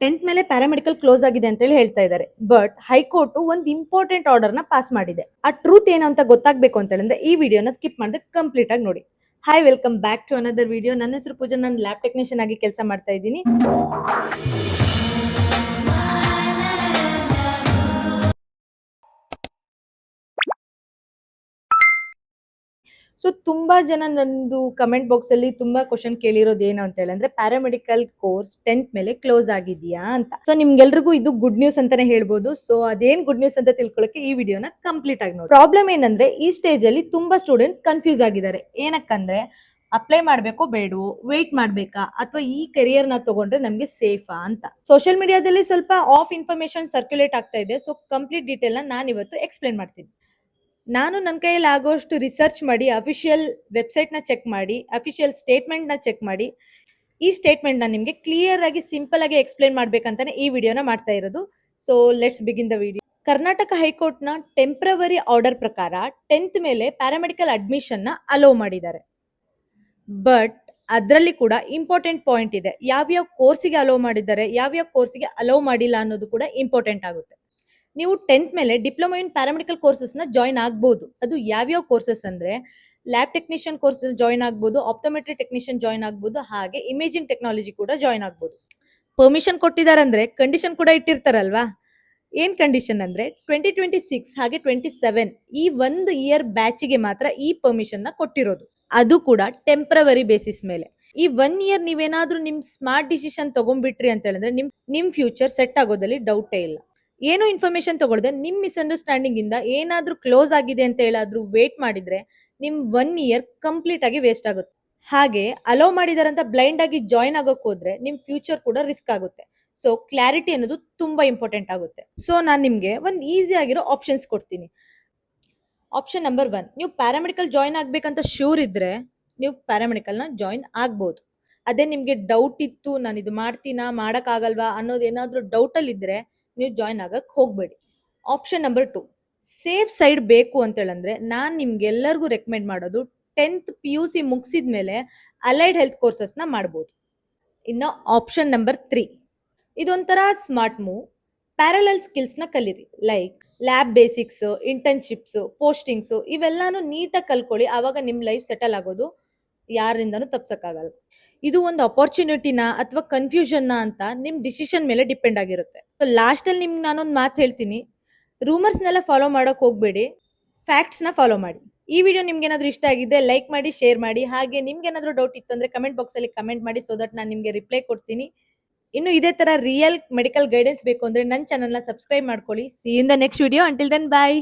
10th ಮೇಲೆ paramedical close ಆಗಿದೆ ಅಂತ ಹೇಳಿ ಹೇಳ್ತಾ ಇದ್ದಾರೆ. ಬಟ್ ಹೈಕೋರ್ಟ್ ಒಂದು ಇಂಪಾರ್ಟೆಂಟ್ ಆರ್ಡರ್ ನ ಪಾಸ್ ಮಾಡಿದೆ. ಆ ಟ್ರೂತ್ ಏನು ಅಂತ ಗೊತ್ತಾಗಬೇಕು ಅಂತ ಹೇಳಿದ್ರೆ ಈ ವಿಡಿಯೋನ ಸ್ಕಿಪ್ ಮಾಡದೆ ಕಂಪ್ಲೀಟ್ ಆಗಿ ನೋಡಿ. Hi, welcome back to another video. ನನ್ನ ಹೆಸರು ಪೂಜಾ, ನಾನು ಲ್ಯಾಬ್ ಟೆಕ್ನಿಷಿಯನ್ ಆಗಿ ಕೆಲಸ ಮಾಡ್ತಾ ಇದ್ದೀನಿ. ಸೊ ತುಂಬಾ ಜನ ನಂದು ಕಮೆಂಟ್ ಬಾಕ್ಸ್ ಅಲ್ಲಿ ತುಂಬಾ ಕ್ವಶನ್ ಕೇಳಿರೋದು ಏನು ಅಂತ ಹೇಳಿದ್ರೆ ಪ್ಯಾರಾಮೆಡಿಕಲ್ ಕೋರ್ಸ್ 10th ಮೇಲೆ ಕ್ಲೋಸ್ ಆಗಿದೆಯಾ ಅಂತ. ಸೊ ನಿಮ್ಗೆಲ್ರಿಗೂ ಇದು ಗುಡ್ ನ್ಯೂಸ್ ಅಂತಾನೆ ಹೇಳ್ಬೋದು. ಸೊ ಅದೇನ್ ಗುಡ್ ನ್ಯೂಸ್ ಅಂತ ತಿಳ್ಕೊಳ್ಳೋಕೆ ಈ ವಿಡಿಯೋನ ಕಂಪ್ಲೀಟ್ ಆಗಿ ನೋಡಿ. ಪ್ರಾಬ್ಲಮ್ ಏನಂದ್ರೆ ಈ ಸ್ಟೇಜ್ ಅಲ್ಲಿ ತುಂಬಾ ಸ್ಟೂಡೆಂಟ್ ಕನ್ಫ್ಯೂಸ್ ಆಗಿದ್ದಾರೆ. ಏನಕ್ಕಂದ್ರೆ ಅಪ್ಲೈ ಮಾಡ್ಬೇಕೋ ಬೇಡವೋ, ವೇಟ್ ಮಾಡ್ಬೇಕಾ, ಅಥವಾ ಈ ಕೆರಿಯರ್ ನ ತಗೊಂಡ್ರೆ ನಮ್ಗೆ ಸೇಫಾ ಅಂತ. ಸೋಷಿಯಲ್ ಮೀಡಿಯಾದಲ್ಲಿ ಸ್ವಲ್ಪ ಆಫ್ ಇನ್ಫಾರ್ಮೇಶನ್ ಸರ್ಕ್ಯುಲೇಟ್ ಆಗ್ತಾ ಇದೆ. ಸೊ ಕಂಪ್ಲೀಟ್ ಡೀಟೇಲ್ ನಾನು ಇವತ್ತು ಎಕ್ಸ್ಪ್ಲೇನ್ ಮಾಡ್ತೀನಿ. ನಾನು ನನ್ನ ಕೈಯಲ್ಲಿ ಆಗೋಷ್ಟು ರಿಸರ್ಚ್ ಮಾಡಿ, ಅಫಿಷಿಯಲ್ ವೆಬ್ಸೈಟ್ನ ಚೆಕ್ ಮಾಡಿ, ಅಫಿಷಿಯಲ್ ಸ್ಟೇಟ್ಮೆಂಟ್ನ ಚೆಕ್ ಮಾಡಿ, ಈ ಸ್ಟೇಟ್ಮೆಂಟ್ನ ನಿಮಗೆ ಕ್ಲಿಯರ್ ಆಗಿ ಸಿಂಪಲ್ ಆಗಿ ಎಕ್ಸ್ಪ್ಲೇನ್ ಮಾಡ್ಬೇಕಂತಾನೆ ಈ ವಿಡಿಯೋನ ಮಾಡ್ತಾ ಇರೋದು. So let's begin the video. Karnataka ಹೈಕೋರ್ಟ್ನ ಟೆಂಪ್ರವರಿ ಆರ್ಡರ್ ಪ್ರಕಾರ 10th ಮೇಲೆ ಪ್ಯಾರಾಮೆಡಿಕಲ್ ಅಡ್ಮಿಷನ್ನ ಅಲೋ ಮಾಡಿದ್ದಾರೆ. ಬಟ್ ಅದರಲ್ಲಿ ಕೂಡ ಇಂಪಾರ್ಟೆಂಟ್ ಪಾಯಿಂಟ್ ಇದೆ. ಯಾವ್ಯಾವ ಕೋರ್ಸಿಗೆ ಅಲೋ ಮಾಡಿದ್ದಾರೆ, ಯಾವ್ಯಾವ ಕೋರ್ಸಿಗೆ ಅಲೋ ಮಾಡಿಲ್ಲ ಅನ್ನೋದು ಕೂಡ ಇಂಪಾರ್ಟೆಂಟ್ ಆಗುತ್ತೆ. ನೀವು 10th ಮೇಲೆ ಡಿಪ್ಲೊಮಾ ಇನ್ ಪ್ಯಾರಾಮೆಡಿಕಲ್ ಕೋರ್ಸಸ್ನ ಜಾಯ್ನ್ ಆಗ್ಬೋದು. ಅದು ಯಾವ್ಯಾವ ಕೋರ್ಸಸ್ ಅಂದ್ರೆ ಲ್ಯಾಬ್ ಟೆಕ್ನಿಷಿಯನ್ ಕೋರ್ಸ್ ಜಾಯ್ನ್ ಆಗ್ಬೋದು, ಆಪ್ಟೋಮೆಟ್ರಿ ಟೆಕ್ನಿಷಿಯನ್ ಜಾಯ್ನ್ ಆಗ್ಬೋದು, ಹಾಗೆ ಇಮೇಜಿಂಗ್ ಟೆಕ್ನಾಲಜಿ ಕೂಡ ಜಾಯ್ನ್ ಆಗ್ಬೋದು. ಪರ್ಮಿಷನ್ ಕೊಟ್ಟಿದ್ದಾರೆ ಅಂದ್ರೆ ಕಂಡೀಷನ್ ಕೂಡ ಇಟ್ಟಿರ್ತಾರಲ್ವಾ. ಏನ್ ಕಂಡೀಷನ್ ಅಂದ್ರೆ 2026 ಹಾಗೆ 27 ಈ ಒಂದು ಇಯರ್ ಬ್ಯಾಚಿಗೆ ಮಾತ್ರ ಈ ಪರ್ಮಿಷನ್ ನ ಕೊಟ್ಟಿರೋದು. ಅದು ಕೂಡ ಟೆಂಪ್ರವರಿ ಬೇಸಿಸ್ ಮೇಲೆ. ಈ 1 ಇಯರ್ ನೀವೇನಾದ್ರೂ ನಿಮ್ ಸ್ಮಾರ್ಟ್ ಡಿಸಿಷನ್ ತಗೊಂಡ್ಬಿಟ್ರಿ ಅಂತ ಹೇಳಿದ್ರೆ ನಿಮ್ ಫ್ಯೂಚರ್ ಸೆಟ್ ಆಗೋದಲ್ಲಿ ಡೌಟೇ ಇಲ್ಲ. ಏನು ಇನ್ಫಾರ್ಮೇಶನ್ ತಗೊಳ್ದೆ ನಿಮ್ ಮಿಸ್ಅಂಡರ್ಸ್ಟ್ಯಾಂಡಿಂಗ್ ಇಂದ ಏನಾದ್ರೂ ಕ್ಲೋಸ್ ಆಗಿದೆ ಅಂತ ಹೇಳಾದ್ರೂ ವೇಟ್ ಮಾಡಿದ್ರೆ ನಿಮ್ 1 ಇಯರ್ ಕಂಪ್ಲೀಟ್ ಆಗಿ ವೇಸ್ಟ್ ಆಗುತ್ತೆ. ಹಾಗೆ ಅಲೋ ಮಾಡಿದಾರಂತ ಬ್ಲೈಂಡ್ ಆಗಿ ಜಾಯ್ನ್ ಆಗೋಕ್ ಹೋದ್ರೆ ನಿಮ್ ಫ್ಯೂಚರ್ ಕೂಡ ರಿಸ್ಕ್ ಆಗುತ್ತೆ. ಸೊ ಕ್ಲಾರಿಟಿ ಅನ್ನೋದು ತುಂಬಾ ಇಂಪಾರ್ಟೆಂಟ್ ಆಗುತ್ತೆ. ಸೊ ನಾನು ನಿಮ್ಗೆ ಒಂದು ಈಸಿ ಆಗಿರೋ ಆಪ್ಷನ್ಸ್ ಕೊಡ್ತೀನಿ. ಆಪ್ಷನ್ ನಂಬರ್ 1, ನೀವು ಪ್ಯಾರಾಮೆಡಿಕಲ್ ಜಾಯ್ನ್ ಆಗ್ಬೇಕಂತ ಶೂರ್ ಇದ್ರೆ ನೀವು ಪ್ಯಾರಾಮೆಡಿಕಲ್ನ ಜಾಯ್ನ್ ಆಗ್ಬೋದು. ಅದೇ ನಿಮ್ಗೆ ಡೌಟ್ ಇತ್ತು, ನಾನು ಇದು ಮಾಡ್ತೀನಾ ಆಗಲ್ವಾ ಅನ್ನೋದು ಏನಾದ್ರೂ ಡೌಟಲ್ಲಿ ಇದ್ರೆ ನೀವು ಜಾಯ್ನ್ ಆಗಕ್ ಹೋಗ್ಬೇಡಿ. ಆಪ್ಷನ್ ನಂಬರ್ 2, ಸೇಫ್ ಸೈಡ್ ಬೇಕು ಅಂತ ಹೇಳಂದ್ರೆ ನಾನು ನಿಮ್ಗೆಲ್ಲರಿಗೂ ರೆಕಮೆಂಡ್ ಮಾಡೋದು 10th PUC ಮುಗಿಸಿದ ಮೇಲೆ ಅಲೈಡ್ ಹೆಲ್ತ್ ಕೋರ್ಸಸ್ನ ಮಾಡ್ಬೋದು. ಇನ್ನು ಆಪ್ಷನ್ ನಂಬರ್ 3, ಇದೊಂಥರ ಸ್ಮಾರ್ಟ್ ಮೂವ್. ಪ್ಯಾರಲಲ್ ಸ್ಕಿಲ್ಸ್ನ ಕಲೀರಿ. Like lab basics, internships, postings ಇವೆಲ್ಲಾನು ನೀಟಾಗಿ ಕಲ್ಕೊಳ್ಳಿ. ಆವಾಗ ನಿಮ್ಮ ಲೈಫ್ ಸೆಟಲ್ ಆಗೋದು ಯಾರಿಂದನೂ ತಪ್ಸಕ್ಕಾಗಲ್ಲ. ಇದು ಒಂದು ಅಪರ್ಚುನಿಟಿನ ಅಥವಾ ಕನ್ಫ್ಯೂಷನ್ನ ಅಂತ ನಿಮ್ಮ ಡಿಸಿಷನ್ ಮೇಲೆ ಡಿಪೆಂಡ್ ಆಗಿರುತ್ತೆ. ಸೊ ಲಾಸ್ಟಲ್ಲಿ ನಿಮ್ಗೆ ನಾನೊಂದು ಮಾತು ಹೇಳ್ತೀನಿ, ರೂಮರ್ಸ್ನೆಲ್ಲ ಫಾಲೋ ಮಾಡೋಕೆ ಹೋಗಬೇಡಿ, ಫ್ಯಾಕ್ಟ್ಸ್ನ ಫಾಲೋ ಮಾಡಿ. ಈ ವಿಡಿಯೋ ನಿಮ್ಗೆ ಏನಾದರೂ ಇಷ್ಟ ಆಗಿದ್ರೆ ಲೈಕ್ ಮಾಡಿ, ಶೇರ್ ಮಾಡಿ. ಹಾಗೆ ನಿಮ್ಗೆ ಏನಾದರೂ ಡೌಟ್ ಇತ್ತು ಅಂದ್ರೆ ಕಮೆಂಟ್ ಬಾಕ್ಸಲ್ಲಿ ಕಮೆಂಟ್ ಮಾಡಿ, ಸೊ ದಟ್ ನಾನು ನಿಮಗೆ ರಿಪ್ಲೈ ಕೊಡ್ತೀನಿ. ಇನ್ನು ಇದೇ ತರ ರಿಯಲ್ ಮೆಡಿಕಲ್ ಗೈಡೆನ್ಸ್ ಬೇಕು ಅಂದ್ರೆ ನನ್ನ ಚಾನಲ್ನ ಸಬ್ಸ್ಕ್ರೈಬ್ ಮಾಡ್ಕೊಳ್ಳಿ. See in the next video. Until then, bye.